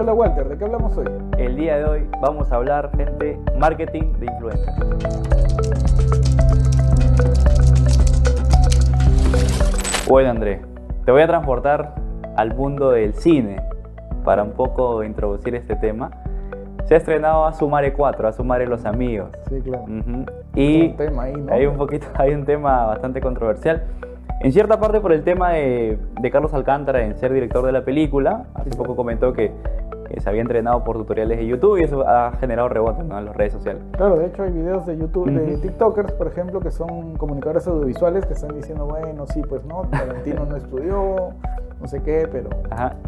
Hola Walter, ¿de qué hablamos hoy? El día de hoy vamos a hablar, gente, marketing de influencers. Bueno, André, te voy a transportar al mundo del cine para un poco introducir este tema. Se ha estrenado Asumare 4, Asumare Los Amigos. Sí, claro. Y un tema ahí, ¿no? hay un tema bastante controversial. En cierta parte por el tema de Carlos Alcántara en ser director de la película. Hace poco comentó que se había entrenado por tutoriales de YouTube y eso ha generado rebote, ¿no?, en las redes sociales. Claro, de hecho hay videos de YouTube, de TikTokers, por ejemplo, que son comunicadores audiovisuales que están diciendo, bueno, sí, pues no, Tarantino no estudió, no sé qué, pero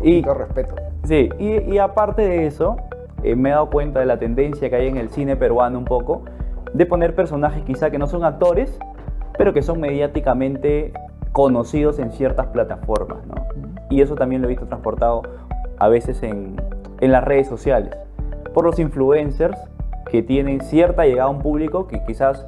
y respeto. Sí, y aparte de eso, me he dado cuenta de la tendencia que hay en el cine peruano un poco, de poner personajes quizá que no son actores, pero que son mediáticamente conocidos en ciertas plataformas, ¿no? Y eso también lo he visto transportado a veces en las redes sociales, por los influencers que tienen cierta llegada a un público que quizás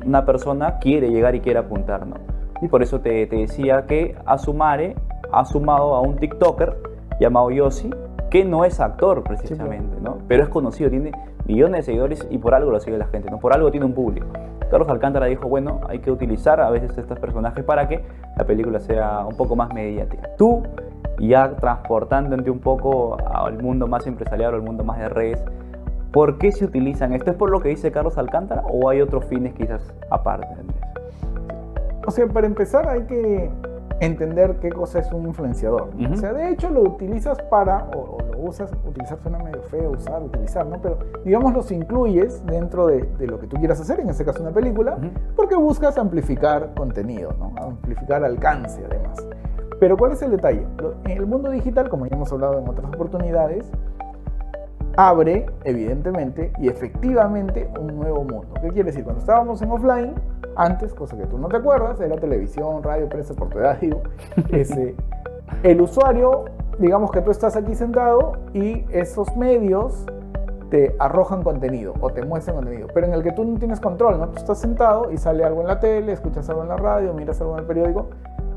una persona quiere llegar y quiere apuntar, ¿no? Y por eso te decía que Asumare ha sumado a un TikToker llamado Yossi, que no es actor precisamente, ¿no? Pero es conocido, tiene millones de seguidores y por algo lo sigue la gente, ¿no? Por algo tiene un público. Carlos Alcántara dijo, bueno, hay que utilizar a veces estos personajes para que la película sea un poco más mediática. Tú, ya transportándote un poco al mundo más empresarial o al mundo más de redes, ¿por qué se utilizan esto? ¿Es por lo que dice Carlos Alcántara o hay otros fines quizás aparte de eso? O sea, para empezar hay que entender qué cosa es un influenciador. O sea, de hecho lo utilizas o lo usas, utilizar suena medio feo, utilizar, ¿no? Pero digamos los incluyes dentro de lo que tú quieras hacer, en este caso una película, porque buscas amplificar contenido, ¿no? Amplificar alcance además. Pero ¿cuál es el detalle? En el mundo digital, como ya hemos hablado en otras oportunidades, abre evidentemente y efectivamente un nuevo mundo. ¿Qué quiere decir? Cuando estábamos en offline, antes, cosa que tú no te acuerdas, era televisión, radio, prensa, por tu edad, digo, el usuario, digamos que tú estás aquí sentado y esos medios te arrojan contenido o te muestran contenido, pero en el que tú no tienes control, ¿no? Tú estás sentado y sale algo en la tele, escuchas algo en la radio, miras algo en el periódico,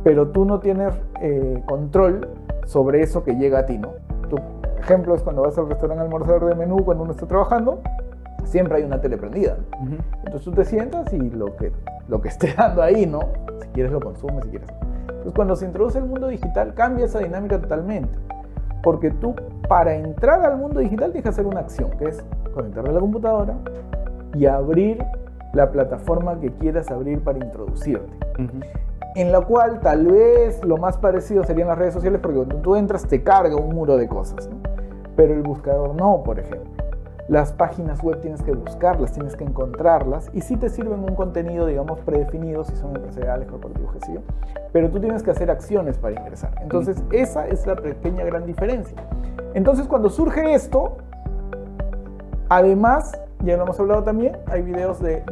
pero tú no tienes control sobre eso que llega a ti, ¿no? Tu ejemplo es cuando vas al restaurante a almorzar de menú, cuando uno está trabajando, siempre hay una tele prendida, ¿no? Entonces tú te sientas y lo que esté dando ahí, ¿no? Si quieres lo consumes, si quieres. Entonces cuando se introduce el mundo digital cambia esa dinámica totalmente, porque tú para entrar al mundo digital tienes que hacer una acción, que es conectarte a la computadora y abrir la plataforma que quieras abrir para introducirte. En la cual tal vez lo más parecido serían las redes sociales, porque cuando tú entras te carga un muro de cosas, ¿no? Pero el buscador no, por ejemplo. Las páginas web tienes que buscarlas, tienes que encontrarlas y sí te sirven un contenido, digamos, predefinido, si son empresariales, corporativos, qué sé yo, pero tú tienes que hacer acciones para ingresar. Entonces, esa es la pequeña gran diferencia. Entonces, cuando surge esto, además, ya lo hemos hablado también, hay videos de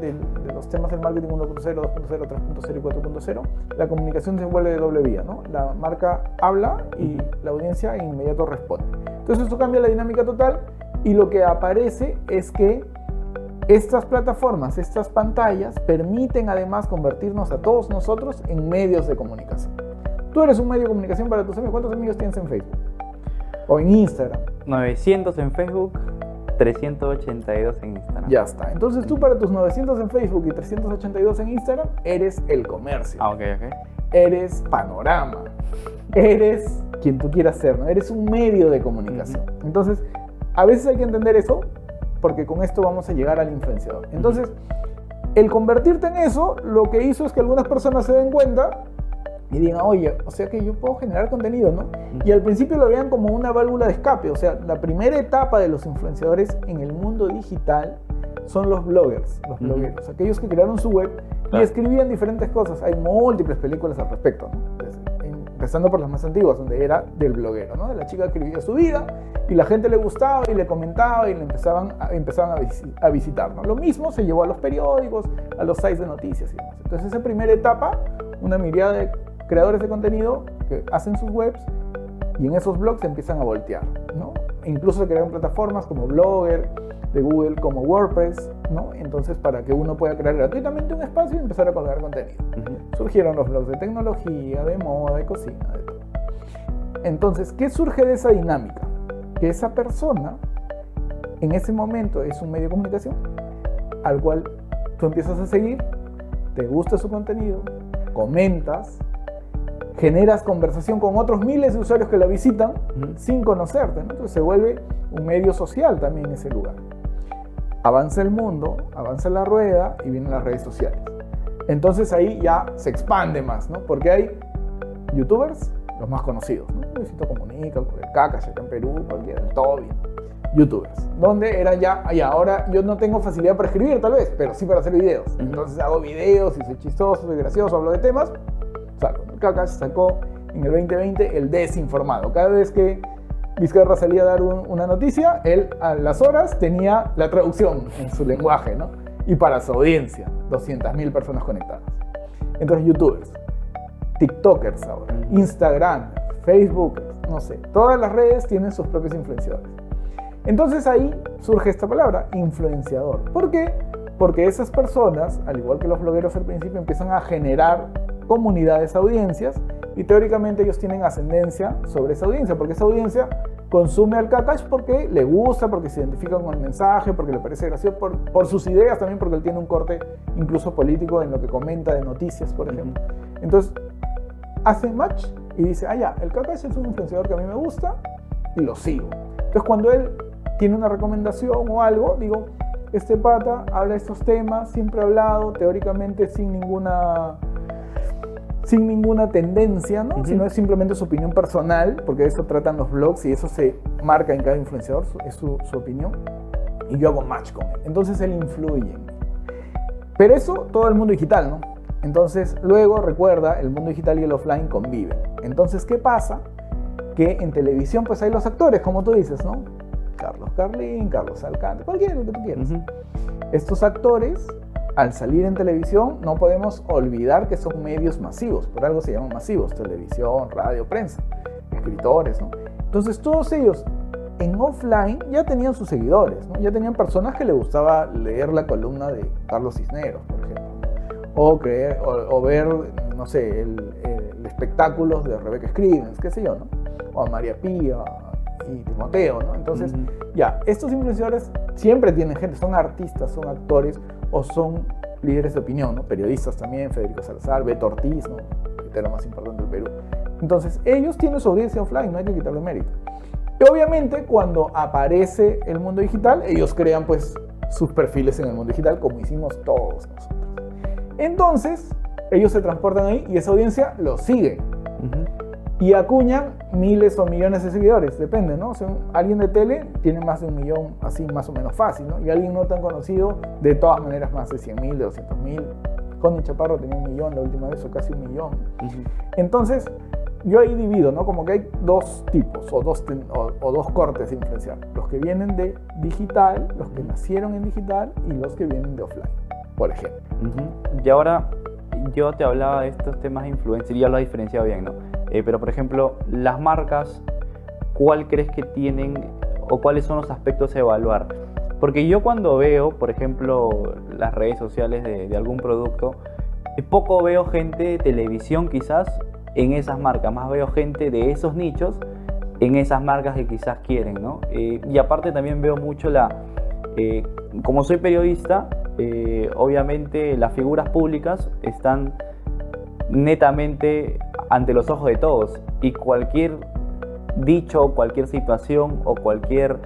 los temas del marketing 1.0, 2.0, 3.0 y 4.0. La comunicación se vuelve de doble vía, ¿no? La marca habla y la audiencia de inmediato responde. Entonces, esto cambia la dinámica total. Y lo que aparece es que estas plataformas, estas pantallas, permiten además convertirnos a todos nosotros en medios de comunicación. Tú eres un medio de comunicación para tus amigos. ¿Cuántos amigos tienes en Facebook? O en Instagram. 900 en Facebook, 382 en Instagram. Ya está. Entonces tú para tus 900 en Facebook y 382 en Instagram, eres el comercio. Ok. Eres Panorama. Eres quien tú quieras ser, ¿no? Eres un medio de comunicación. Entonces, a veces hay que entender eso, porque con esto vamos a llegar al influenciador. Entonces, el convertirte en eso, lo que hizo es que algunas personas se den cuenta y digan, oye, o sea que yo puedo generar contenido, ¿no? Y al principio lo vean como una válvula de escape. O sea, la primera etapa de los influenciadores en el mundo digital son los bloggers, blogueros, aquellos que crearon su web y escribían diferentes cosas. Hay múltiples películas al respecto, ¿no? Empezando por las más antiguas, donde era del bloguero, ¿no? La chica escribía su vida y la gente le gustaba y le comentaba y le empezaban a visitar, ¿no? Lo mismo se llevó a los periódicos, a los sites de noticias y demás. Entonces, esa primera etapa, una mirada de creadores de contenido que hacen sus webs y en esos blogs se empiezan a voltear, ¿no? E incluso se crearon plataformas como Blogger, de Google, como WordPress, ¿no? Entonces, para que uno pueda crear gratuitamente un espacio y empezar a colgar contenido. Surgieron los blogs de tecnología, de moda, de cocina, de todo. Entonces, ¿qué surge de esa dinámica? que esa persona en ese momento es un medio de comunicación al cual tú empiezas a seguir, te gusta su contenido, comentas, generas conversación con otros miles de usuarios que la visitan sin conocerte, ¿no? Entonces se vuelve un medio social también en ese lugar. Avanza el mundo, avanza la rueda y vienen las redes sociales. Entonces ahí ya se expande más, ¿no? Porque hay youtubers, los más conocidos, ¿no? Luisito Comunica, el Kakash acá en Perú, cualquiera, el Toby, youtubers, donde eran ya, y ahora yo no tengo facilidad para escribir tal vez, pero sí para hacer videos. Entonces hago videos y soy chistoso, soy gracioso, hablo de temas, saco. El Kakash sacó en el 2020 el desinformado. Cada vez que Vizcarra salía a dar una noticia, él a las horas tenía la traducción en su lenguaje, ¿no? Y para su audiencia, 200.000 personas conectadas. Entonces, youtubers, tiktokers ahora, Instagram, Facebook, no sé, todas las redes tienen sus propios influenciadores. Entonces ahí surge esta palabra, influenciador. ¿Por qué? Porque esas personas, al igual que los blogueros al principio, empiezan a generar comunidades, audiencias, y teóricamente ellos tienen ascendencia sobre esa audiencia, porque esa audiencia consume al Kakash porque le gusta, porque se identifica con el mensaje, porque le parece gracioso, por sus ideas también, porque él tiene un corte incluso político en lo que comenta de noticias, por ejemplo. Entonces, hace match y dice, ya, el Kakash es un influenciador que a mí me gusta y lo sigo. Entonces, cuando él tiene una recomendación o algo, digo, este pata habla de estos temas, siempre ha hablado, teóricamente sin ninguna tendencia, ¿no? Sino es simplemente su opinión personal, porque de eso tratan los blogs y eso se marca en cada influenciador, es su opinión, y yo hago match con él. Entonces él influye en mí. Pero eso todo el mundo digital, ¿no? Entonces luego recuerda, el mundo digital y el offline conviven. Entonces, ¿qué pasa? Que en televisión pues hay los actores, como tú dices, ¿no? Carlos Carlín, Carlos Alcántara, cualquiera, lo que tú quieras. Estos actores, al salir en televisión, no podemos olvidar que son medios masivos, por algo se llaman masivos, televisión, radio, prensa, escritores, ¿no? Entonces todos ellos en offline ya tenían sus seguidores, ¿no? Ya tenían personas que les gustaba leer la columna de Carlos Cisneros, por ejemplo, o ver, no sé, el espectáculos de Rebeca Scrivens, qué sé yo, ¿no? O a María Pía y Timoteo, ¿no? Entonces, ya, estos influenciadores siempre tienen gente, son artistas, son actores, o son líderes de opinión, ¿no? Periodistas también, Federico Salazar, Beto Ortiz, ¿no? El más importante del Perú. Entonces, ellos tienen su audiencia offline, no hay que quitarle mérito. Y obviamente, cuando aparece el mundo digital, ellos crean, pues, sus perfiles en el mundo digital, como hicimos todos nosotros. Entonces, ellos se transportan ahí y esa audiencia los sigue. Y acuñan miles o millones de seguidores, depende, ¿no? O sea, alguien de tele tiene más de 1 millón, así más o menos fácil, ¿no? Y alguien no tan conocido, de todas maneras, más de 100.000, de 200.000. Connie Chaparro tenía 1 millón la última vez, o casi 1 millón. Entonces, yo ahí divido, ¿no? Como que hay dos tipos, o dos cortes de influenciar. Los que vienen de digital, los que nacieron en digital, y los que vienen de offline, por ejemplo. Y ahora, yo te hablaba de estos temas de influencer, y ya lo has diferenciado bien, ¿no? Pero, por ejemplo, las marcas, ¿cuál crees que tienen o cuáles son los aspectos a evaluar? Porque yo cuando veo, por ejemplo, las redes sociales de algún producto, poco veo gente de televisión quizás en esas marcas, más veo gente de esos nichos en esas marcas que quizás quieren, ¿no? Y aparte también veo mucho como soy periodista, obviamente las figuras públicas están netamente ante los ojos de todos y cualquier dicho, cualquier situación o cualquier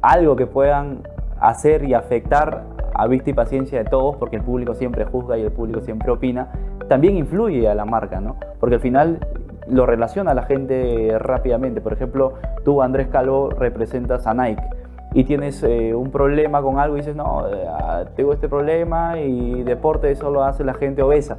algo que puedan hacer y afectar a vista y paciencia de todos, porque el público siempre juzga y el público siempre opina, también influye a la marca, ¿no? Porque al final lo relaciona a la gente rápidamente. Por ejemplo, tú, Andrés Calvo, representas a Nike y tienes un problema con algo y dices, no, tengo este problema y deporte eso lo hace la gente obesa.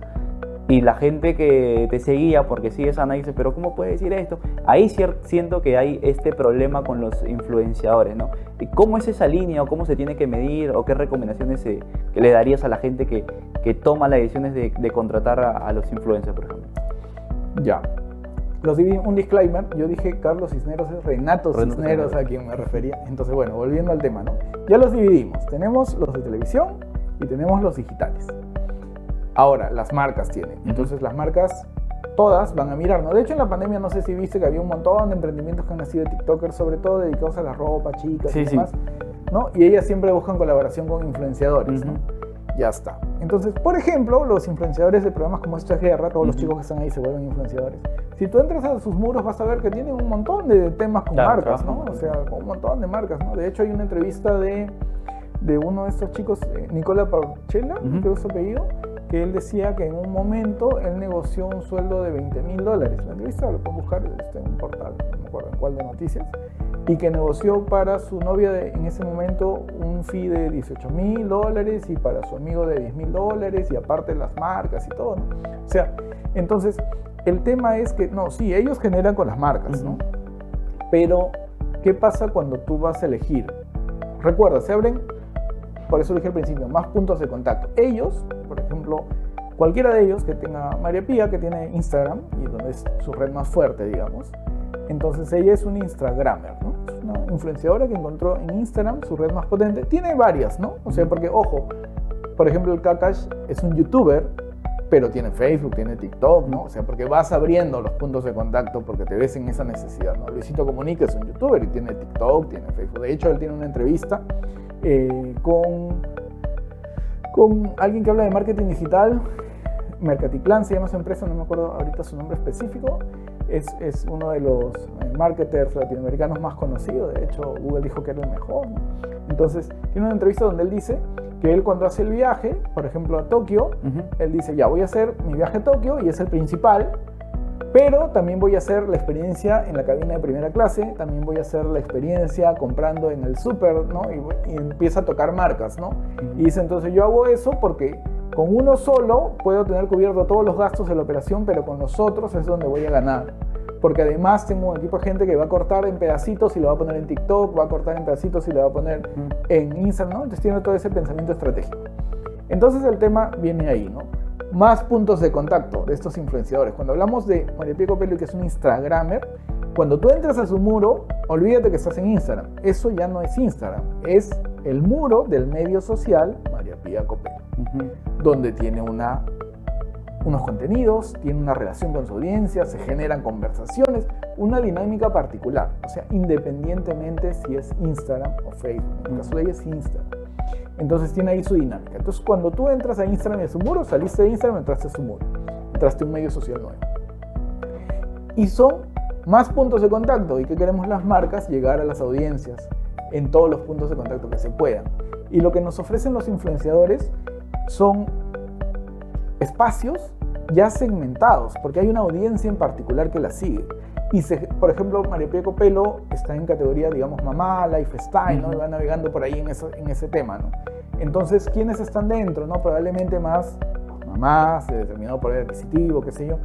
Y la gente que te seguía porque sigues a Nike dice, pero ¿cómo puedes decir esto? Ahí siento que hay este problema con los influenciadores, ¿no? ¿Cómo es esa línea o cómo se tiene que medir o qué recomendaciones que le darías a la gente que toma las decisiones de contratar a los influencers, por ejemplo? Ya. Los dividí, un disclaimer, yo dije Carlos Cisneros es Renato Cisneros a quien me refería. Entonces, bueno, volviendo al tema, ¿no? Ya los dividimos. Tenemos los de televisión y tenemos los digitales. Ahora, las marcas tienen. Entonces, las marcas todas van a mirar, ¿no? De hecho, en la pandemia no sé si viste que había un montón de emprendimientos que han nacido de TikTokers, sobre todo dedicados a la ropa, chicas y demás, ¿no? Y ellas siempre buscan colaboración con influenciadores, ¿no? Ya está. Entonces, por ejemplo, los influenciadores de programas como Esto es Guerra, todos los chicos que están ahí se vuelven influenciadores. Si tú entras a sus muros vas a ver que tienen un montón de temas con marcas, ¿no? O sea, con un montón de marcas, ¿no? De hecho, hay una entrevista de uno de estos chicos, Nicola Porchela, creo que es su apellido, que él decía que en un momento él negoció un sueldo de $20,000. La entrevista lo pueden buscar en un portal, no me acuerdo en cuál de noticias, y que negoció para su novia en ese momento un fee de $18,000 y para su amigo de $10,000 y aparte las marcas y todo, ¿no? O sea, entonces el tema es que, no, sí, ellos generan con las marcas, ¿no? Pero, ¿qué pasa cuando tú vas a elegir? Recuerda, se abren, por eso dije al principio, más puntos de contacto. Ellos, por ejemplo, cualquiera de ellos que tenga María Pía, que tiene Instagram, y donde es su red más fuerte, digamos, entonces ella es un Instagramer, ¿no? Es una influenciadora que encontró en Instagram su red más potente. Tiene varias, ¿no? O sea, porque, ojo, por ejemplo, el Kakash es un youtuber, pero tiene Facebook, tiene TikTok, ¿no? O sea, porque vas abriendo los puntos de contacto porque te ves en esa necesidad, ¿no? Luisito Comunica es un youtuber y tiene TikTok, tiene Facebook. De hecho, él tiene una entrevista con alguien que habla de marketing digital. Mercaticlan se llama su empresa, no me acuerdo ahorita su nombre específico. Es uno de los marketers latinoamericanos más conocidos. De hecho, Google dijo que era el mejor, ¿no? Entonces, tiene una entrevista donde él dice que él cuando hace el viaje, por ejemplo a Tokio, él dice, ya voy a hacer mi viaje a Tokio y es el principal, pero también voy a hacer la experiencia en la cabina de primera clase, también voy a hacer la experiencia comprando en el súper, ¿no? Y empieza a tocar marcas, ¿no? Y dice, entonces yo hago eso porque con uno solo puedo tener cubierto todos los gastos de la operación, pero con los otros es donde voy a ganar. Porque además tengo un equipo de gente que va a cortar en pedacitos y lo va a poner en TikTok, va a cortar en pedacitos y lo va a poner en Instagram, ¿no? Entonces tiene todo ese pensamiento estratégico. Entonces el tema viene ahí, ¿no? Más puntos de contacto de estos influenciadores. Cuando hablamos de María Pía Copelo, que es un Instagramer, cuando tú entras a su muro, olvídate que estás en Instagram. Eso ya no es Instagram, es el muro del medio social María Pía Copelo, donde tiene unos contenidos, tiene una relación con su audiencia, se generan conversaciones, una dinámica particular, o sea, independientemente si es Instagram o Facebook, en el caso de ella es Instagram. Entonces tiene ahí su dinámica. Entonces cuando tú entras a Instagram y a su muro, saliste de Instagram, entraste a su muro, entraste a un medio social nuevo. Y son más puntos de contacto. ¿Y qué queremos las marcas? Llegar a las audiencias en todos los puntos de contacto que se puedan. Y lo que nos ofrecen los influenciadores son espacios ya segmentados, porque hay una audiencia en particular que la sigue. Y por ejemplo, María Pía Copelo está en categoría, digamos, mamá, lifestyle, ¿no? Y va navegando por ahí en ese tema, ¿no? Entonces, ¿quiénes están dentro? ¿No? Probablemente más mamás de determinado poder adquisitivo, qué sé yo.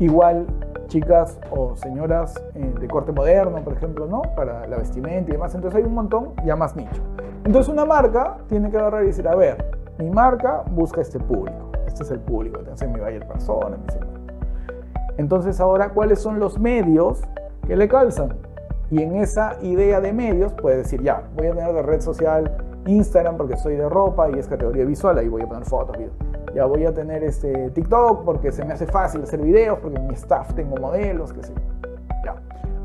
Igual chicas o señoras de corte moderno, por ejemplo, ¿no? Para la vestimenta y demás. Entonces hay un montón ya más nicho. Entonces una marca tiene que agarrar y decir, a ver, mi marca busca este público. Este es el público, entonces mi buyer persona, mi segmento. Entonces ahora, ¿cuáles son los medios que le calzan? Y en esa idea de medios puede decir, ya, voy a tener de red social Instagram porque soy de ropa y es categoría visual, ahí voy a poner fotos, videos. Ya voy a tener TikTok porque se me hace fácil hacer videos, porque en mi staff tengo modelos, qué sé yo. Ya.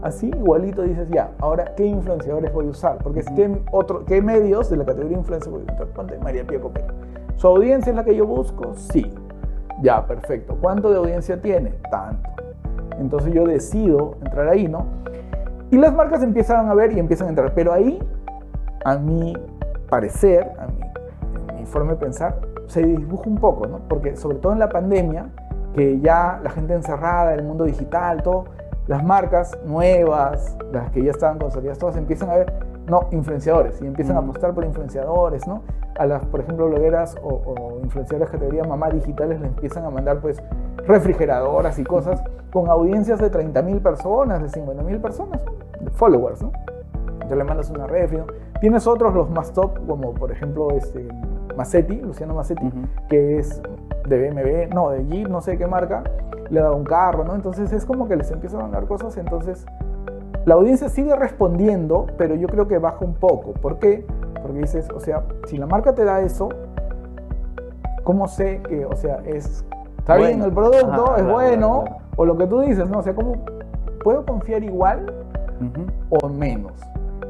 Así igualito dices, ya, ahora, ¿qué influenciadores voy a usar? Porque ¿qué medios de la categoría influencer voy a usar? Ponte María Pía Copelo. ¿Su audiencia es la que yo busco? Sí. Ya, perfecto. ¿Cuánto de audiencia tiene? Tanto. Entonces yo decido entrar ahí, ¿no? Y las marcas empiezan a ver y empiezan a entrar. Pero ahí, a mi parecer, en mi forma de pensar, se dibuja un poco, ¿no? Porque sobre todo en la pandemia, que ya la gente encerrada, el mundo digital, todo, las marcas nuevas, las que ya estaban consolidadas, todas empiezan a ver, no, influenciadores, y empiezan a apostar por influenciadores, ¿no? A las, por ejemplo, blogueras o influenciadoras categoría mamá digitales le empiezan a mandar, pues, refrigeradoras y cosas con audiencias de 30,000 personas, de 50,000 personas, ¿no? Followers, ¿no? Entonces le mandas una refri, ¿no? Tienes otros, los más top, como por ejemplo Masetti, Luciano Masetti, que es de BMW, no, de Jeep, no sé qué marca, le ha dado un carro, ¿no? Entonces es como que les empiezan a mandar cosas, entonces la audiencia sigue respondiendo, pero yo creo que baja un poco. ¿Por qué? Porque dices, o sea, si la marca te da eso, ¿cómo sé que, o sea, está bien el producto, es bueno, O lo que tú dices, ¿no? O sea, ¿cómo puedo confiar igual o menos?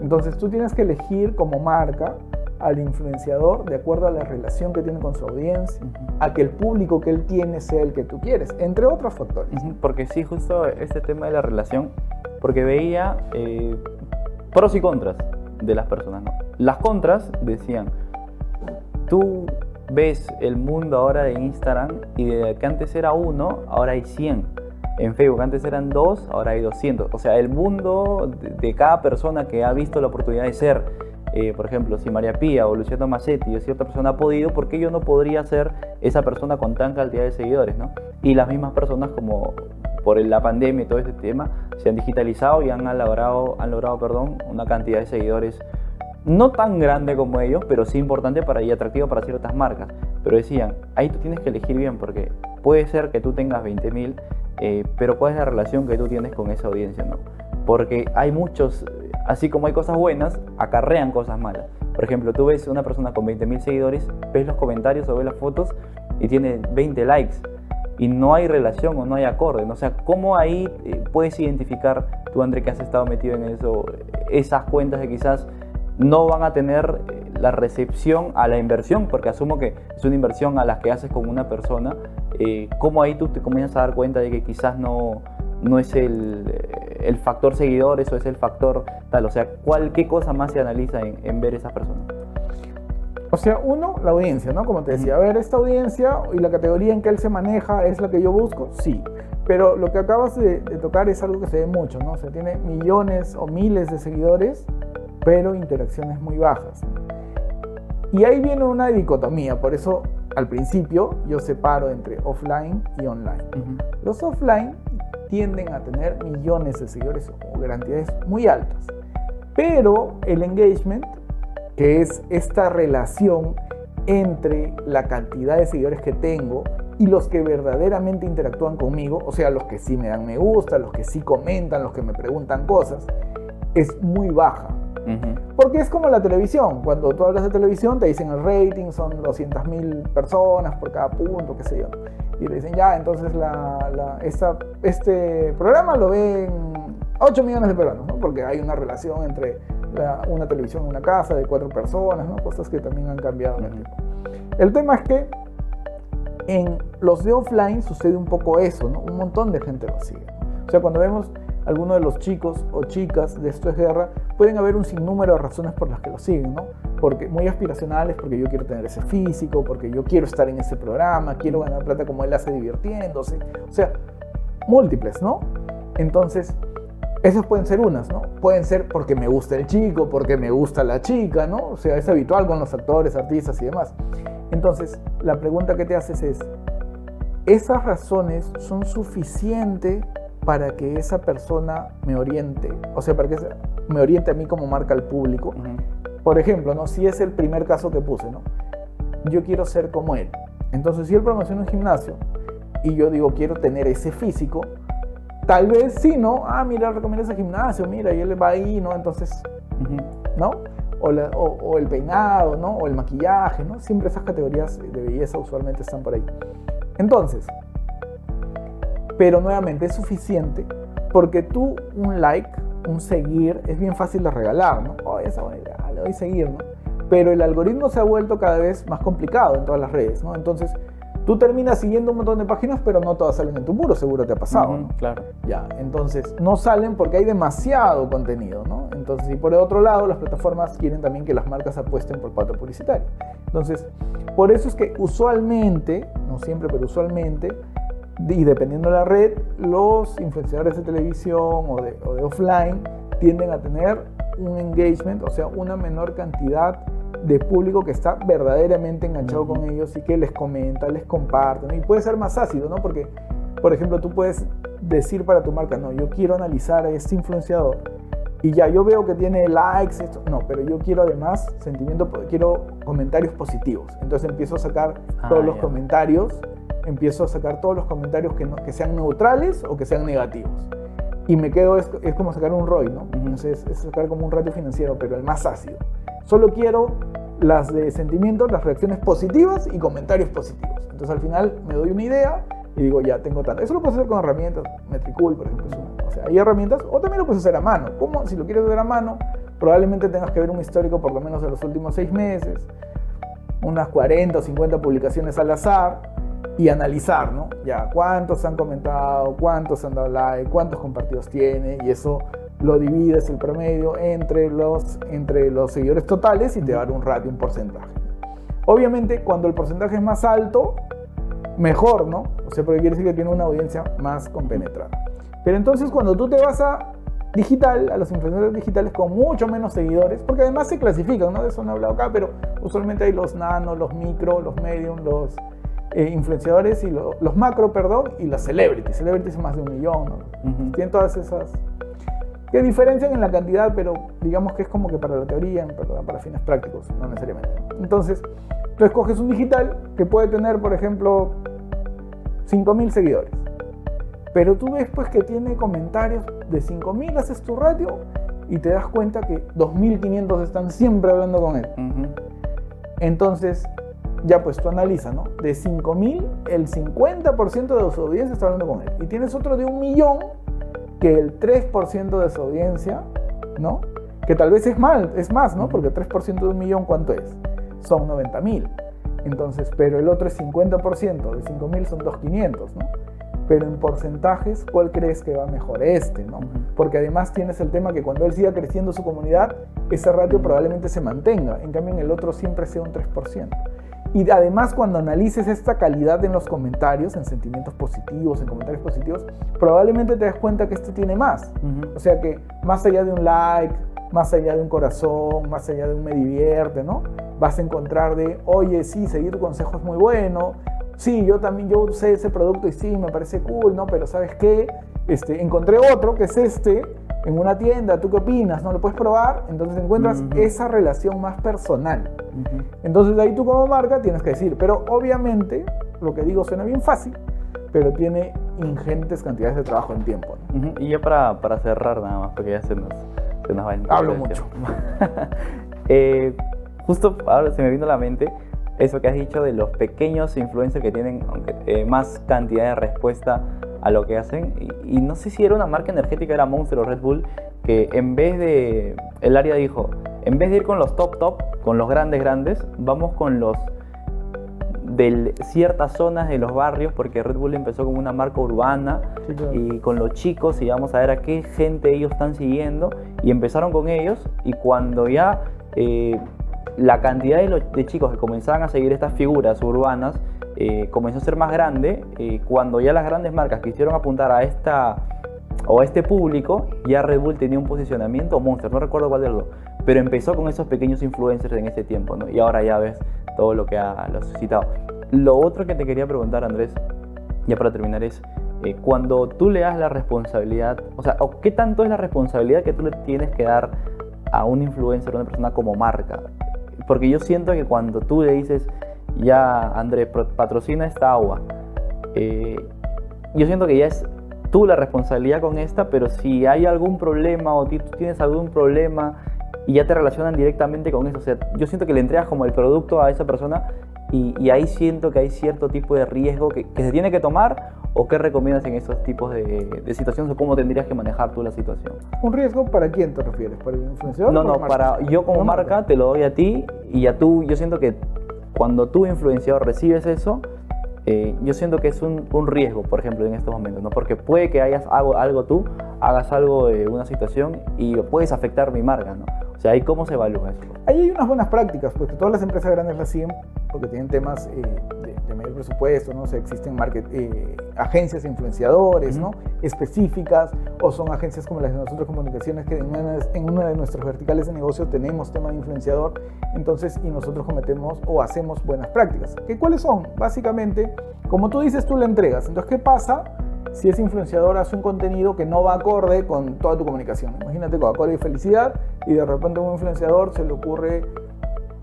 Entonces tú tienes que elegir como marca al influenciador de acuerdo a la relación que tiene con su audiencia, a que el público que él tiene sea el que tú quieres, entre otros factores. Porque sí, justo este tema de la relación, porque veía pros y contras de las personas, ¿no? Las contras decían, tú ves el mundo ahora de Instagram y de que antes era 1, ahora hay 100. En Facebook antes eran 2, ahora hay 200. O sea, el mundo de cada persona que ha visto la oportunidad de ser, por ejemplo, si María Pía o Luciano Macetti o cierta persona ha podido, ¿por qué yo no podría ser esa persona con tan cantidad de seguidores, ¿no? Y las mismas personas, como por la pandemia y todo este tema, se han digitalizado y han logrado una cantidad de seguidores no tan grande como ellos, pero sí importante y atractivo para ciertas marcas. Pero decían, ahí tú tienes que elegir bien, porque puede ser que tú tengas 20.000, pero ¿cuál es la relación que tú tienes con esa audiencia, no? Porque hay muchos, así como hay cosas buenas, acarrean cosas malas. Por ejemplo, tú ves una persona con 20.000 seguidores, ves los comentarios o ves las fotos y tiene 20 likes. Y no hay relación o no hay acorde, ¿no? O sea, ¿cómo ahí puedes identificar, tú, André, que has estado metido en eso, esas cuentas que quizás no van a tener la recepción a la inversión, porque asumo que es una inversión a la que haces con una persona? ¿Cómo ahí tú te comienzas a dar cuenta de que quizás no es el factor seguidores o es el factor tal? O sea, ¿qué cosa más se analiza en ver esas personas? O sea, uno, la audiencia, ¿no? Como te decía, a ver, esta audiencia y la categoría en que él se maneja es la que yo busco, sí. Pero lo que acabas de tocar es algo que se ve mucho, ¿no? O sea, tiene millones o miles de seguidores, pero interacciones muy bajas. Y ahí viene una dicotomía, por eso al principio yo separo entre offline y online. Los offline tienden a tener millones de seguidores o cantidades muy altas, pero el engagement, que es esta relación entre la cantidad de seguidores que tengo y los que verdaderamente interactúan conmigo, o sea, los que sí me dan me gusta, los que sí comentan, los que me preguntan cosas, es muy baja. Porque es como la televisión. Cuando tú hablas de televisión te dicen el rating son 200.000 personas por cada punto, qué sé yo, y te dicen ya, entonces este programa lo ven 8 millones de peruanos, ¿no? Porque hay una relación entre una televisión en una casa de 4 personas, ¿no? Cosas que también han cambiado en el tiempo. El tema es que en los de offline sucede un poco eso, ¿no? Un montón de gente lo sigue, ¿no? O sea, cuando vemos algunos de los chicos o chicas de Esto es Guerra, pueden haber un sinnúmero de razones por las que lo siguen, ¿no? Porque muy aspiracionales, porque yo quiero tener ese físico, porque yo quiero estar en ese programa, quiero ganar plata como él hace divirtiéndose, o sea, múltiples, ¿no? Entonces, esas pueden ser unas, ¿no? Pueden ser porque me gusta el chico, porque me gusta la chica, ¿no? O sea, es habitual con los actores, artistas y demás. Entonces, la pregunta que te haces es, ¿esas razones son suficientes para que esa persona me oriente? O sea, para que me oriente a mí como marca al público. Por ejemplo, ¿no? Si es el primer caso que puse, ¿no? Yo quiero ser como él. Entonces, si él promociona un gimnasio y yo digo, quiero tener ese físico, tal vez sí, ¿no? Ah, mira, recomienda ese gimnasio, mira, y él va ahí, ¿no? Entonces, ¿no? O el peinado, ¿no? O el maquillaje, ¿no? Siempre esas categorías de belleza usualmente están por ahí. Entonces, pero nuevamente es suficiente porque tú un like, un seguir, es bien fácil de regalar, ¿no? Oh, esa buena idea, le doy seguir, ¿no? Pero el algoritmo se ha vuelto cada vez más complicado en todas las redes, ¿no? Entonces, tú terminas siguiendo un montón de páginas, pero no todas salen en tu muro, seguro te ha pasado, ¿no? Claro. Ya, entonces, no salen porque hay demasiado contenido, ¿no? Entonces, y por el otro lado, las plataformas quieren también que las marcas apuesten por pauta publicitaria. Entonces, por eso es que usualmente, no siempre, pero usualmente, y dependiendo de la red, los influenciadores de televisión o de offline tienden a tener un engagement, o sea, una menor cantidad de público que está verdaderamente enganchado con ellos y que les comenta, les comparte, ¿no? Y puede ser más ácido, ¿no? Porque, por ejemplo, tú puedes decir para tu marca, no, yo quiero analizar a este influenciador y ya, yo veo que tiene likes, esto, no, pero yo quiero además quiero comentarios positivos. Entonces empiezo a sacar todos los comentarios, que sean neutrales o que sean negativos. Y me quedo, es como sacar un ROI, ¿no? Entonces es sacar como un ratio financiero, pero el más ácido. Solo quiero las de sentimientos, las reacciones positivas y comentarios positivos. Entonces al final me doy una idea y digo, ya tengo tanto. Eso lo puedes hacer con herramientas, Metricool, por ejemplo, es una. O sea, hay herramientas, o también lo puedes hacer a mano. ¿Cómo? Si lo quieres hacer a mano, probablemente tengas que ver un histórico por lo menos de los últimos 6 meses, unas 40 o 50 publicaciones al azar, y analizar, ¿no? Ya, cuántos han comentado, cuántos han dado like, cuántos compartidos tiene, y eso lo divides el promedio entre los seguidores totales y te va a dar un ratio, un porcentaje. Obviamente, cuando el porcentaje es más alto, mejor, ¿no? O sea, porque quiere decir que tiene una audiencia más compenetrada. Pero entonces, cuando tú te vas a digital, a los influencers digitales con mucho menos seguidores, porque además se clasifican, ¿no? De eso no he hablado acá, pero usualmente hay los nano, los micro, los medium, los influenciadores y los macro, perdón, y los celebrities. Celebrities más de 1 millón, ¿no? Tienen todas esas que diferencian en la cantidad, pero digamos que es como que para la teoría, para fines prácticos, no necesariamente. Entonces, tú escoges un digital que puede tener, por ejemplo, 5.000 seguidores. Pero tú ves pues que tiene comentarios de 5.000, haces tu ratio y te das cuenta que 2.500 están siempre hablando con él. Entonces, ya pues tú analizas, ¿no? De 5.000, el 50% de su audiencia está hablando con él. Y tienes otro de 1 millón, que el 3% de su audiencia, ¿no? Que tal vez es más, ¿no? Porque 3% de 1 millón, ¿cuánto es? Son 90.000. Entonces, pero el otro es 50%, de 5.000 son 2.500, ¿no? Pero en porcentajes, ¿cuál crees que va mejor? ¿No? Porque además tienes el tema que cuando él siga creciendo su comunidad, ese ratio probablemente se mantenga. En cambio, en el otro siempre sea un 3%. Y además, cuando analices esta calidad en los comentarios, en sentimientos positivos, en comentarios positivos, probablemente te das cuenta que este tiene más. O sea que más allá de un like, más allá de un corazón, más allá de un me divierte, ¿no? Vas a encontrar de, oye, sí, seguir tu consejo es muy bueno. Sí, yo usé ese producto y sí, me parece cool, ¿no? Pero ¿sabes qué? Encontré otro que es en una tienda, ¿tú qué opinas? ¿No lo puedes probar? Entonces encuentras esa relación más personal. Entonces de ahí tú como marca tienes que decir, pero obviamente, lo que digo suena bien fácil, pero tiene ingentes cantidades de trabajo en tiempo, ¿no? Y ya para cerrar nada más, porque ya se nos va el tiempo. Hablo mucho. Justo ahora se me vino a la mente eso que has dicho de los pequeños influencers que tienen más cantidad de respuesta a lo que hacen. Y no sé si era una marca energética, era Monster o Red Bull, que en vez de, el área dijo, en vez de ir con los top, con los grandes, vamos con los de ciertas zonas de los barrios, porque Red Bull empezó como una marca urbana, sí, claro, y con los chicos, y vamos a ver a qué gente ellos están siguiendo, y empezaron con ellos, y cuando ya la cantidad de chicos que comenzaban a seguir estas figuras urbanas comenzó a ser más grande, cuando ya las grandes marcas quisieron apuntar a este público, ya Red Bull tenía un posicionamiento, Monster, no recuerdo cuál de los dos, pero empezó con esos pequeños influencers en ese tiempo, ¿no? Y ahora ya ves todo lo que ha suscitado. Lo otro que te quería preguntar, Andrés, ya para terminar, es cuando tú le das la responsabilidad, o sea, ¿qué tanto es la responsabilidad que tú le tienes que dar a un influencer, a una persona como marca? Porque yo siento que cuando tú le dices, ya Andrés, patrocina esta agua, yo siento que ya es tú la responsabilidad con esta, pero si hay algún problema o tú tienes algún problema y ya te relacionan directamente con eso, o sea, yo siento que le entregas como el producto a esa persona y ahí siento que hay cierto tipo de riesgo que se tiene que tomar. ¿O qué recomiendas en esos tipos de situaciones o cómo tendrías que manejar tú la situación? ¿Un riesgo para quién te refieres? ¿Para el influenciador? No, para yo como marca te lo doy a ti y a tú. Yo siento que cuando tú, influenciador, recibes eso, yo siento que es un riesgo, por ejemplo, en estos momentos, ¿no? Porque puede que hagas algo de una situación y puedes afectar mi marca, ¿no? O sea, ¿y cómo se evalúa eso? Ahí hay unas buenas prácticas, porque todas las empresas grandes las siguen porque tienen temas de mayor presupuesto, ¿no? O sea, existen agencias influenciadores, ¿no? Específicas, o son agencias como las de nosotros comunicaciones, que en una de nuestras verticales de negocio tenemos tema de influenciador, entonces, y nosotros cometemos o hacemos buenas prácticas. ¿Cuáles son? Básicamente, como tú dices, tú le entregas. Entonces, ¿qué pasa si ese influenciador hace un contenido que no va acorde con toda tu comunicación? Imagínate Coca-Cola y felicidad, y de repente a un influenciador se le ocurre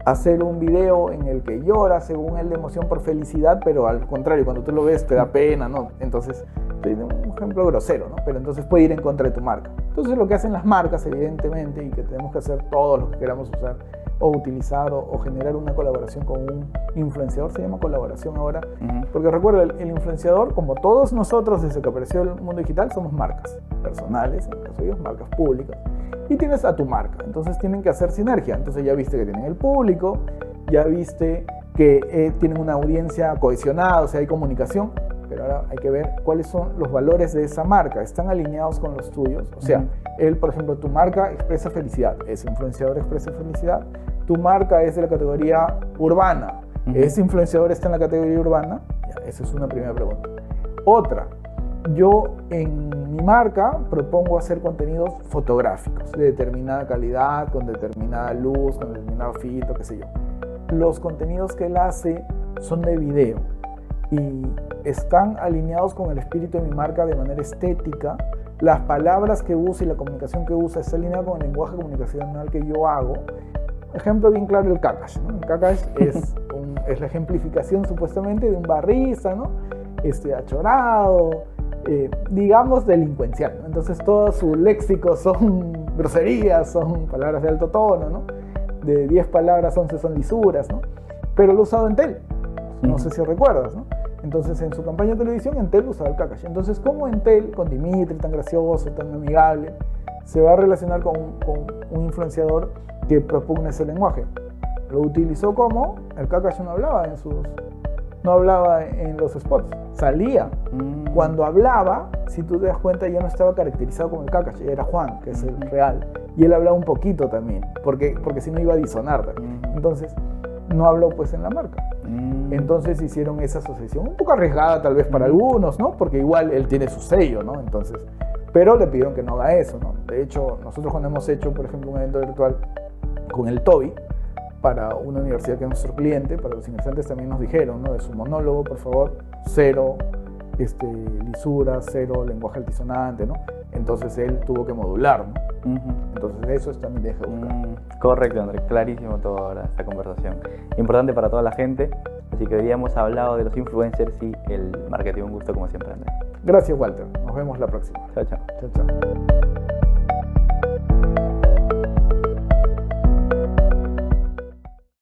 hacer un video en el que llora, según él, de emoción por felicidad, pero al contrario, cuando tú lo ves te da pena, ¿no? Entonces, un ejemplo grosero, ¿no? Pero entonces puede ir en contra de tu marca. Entonces, lo que hacen las marcas, evidentemente, y que tenemos que hacer todos los que queramos usar o utilizar o generar una colaboración con un influenciador. Se llama colaboración ahora, porque recuerda, el influenciador, como todos nosotros desde que apareció el mundo digital, somos marcas personales, en el caso de ellos, marcas públicas, y tienes a tu marca, entonces tienen que hacer sinergia. Entonces ya viste que tienen el público, ya viste que tienen una audiencia cohesionada, o sea, hay comunicación, pero ahora hay que ver cuáles son los valores de esa marca, ¿están alineados con los tuyos? O sea, él, por ejemplo, tu marca expresa felicidad, ese influenciador expresa felicidad, tu marca es de la categoría urbana, ese influenciador está en la categoría urbana. Ya, esa es una primera pregunta. Otra, yo en mi marca propongo hacer contenidos fotográficos de determinada calidad, con determinada luz, con determinado filtro, qué sé yo. Los contenidos que él hace son de video y están alineados con el espíritu de mi marca de manera estética. Las palabras que usa y la comunicación que usa está alineada con el lenguaje comunicacional que yo hago. Ejemplo bien claro, el Kakash, ¿no? El Kakash es la ejemplificación supuestamente de un barrista, ¿no? Achorado, digamos delincuencial, ¿no? Entonces todo su léxico son groserías, son palabras de alto tono, ¿no? De 10 palabras, 11 son lisuras, ¿no? Pero lo he usado en Entel, no sé si recuerdas, ¿no? Entonces en su campaña de televisión Entel usaba el Kakash. Entonces, ¿cómo Entel, con Dimitri, tan gracioso, tan amigable, se va a relacionar con un influenciador que propugna ese lenguaje? Lo utilizó como el Kakash no hablaba en los spots, salía. Cuando hablaba, si tú te das cuenta, ya no estaba caracterizado como el Kakash, era Juan, que es el real, y él hablaba un poquito también, porque si no iba a disonar también. Entonces no habló pues en la marca. Entonces hicieron esa asociación, un poco arriesgada tal vez para algunos, ¿no? Porque igual él tiene su sello, ¿no? Entonces, pero le pidieron que no haga eso, ¿no? De hecho, nosotros cuando hemos hecho, por ejemplo, un evento virtual con el Toby, para una universidad que es nuestro cliente, para los ingresantes también nos dijeron, ¿no? De su monólogo, por favor, cero lisura, cero lenguaje altisonante, ¿no? Entonces él tuvo que modular, ¿no? Entonces eso también deja buscar. Correcto, Andrés, clarísimo todo ahora esta conversación. Importante para toda la gente, así que hoy día hemos hablado de los influencers y el marketing. Un gusto como siempre, Andrés. Gracias, Walter. Nos vemos la próxima. Chao, chao. Chao, chao.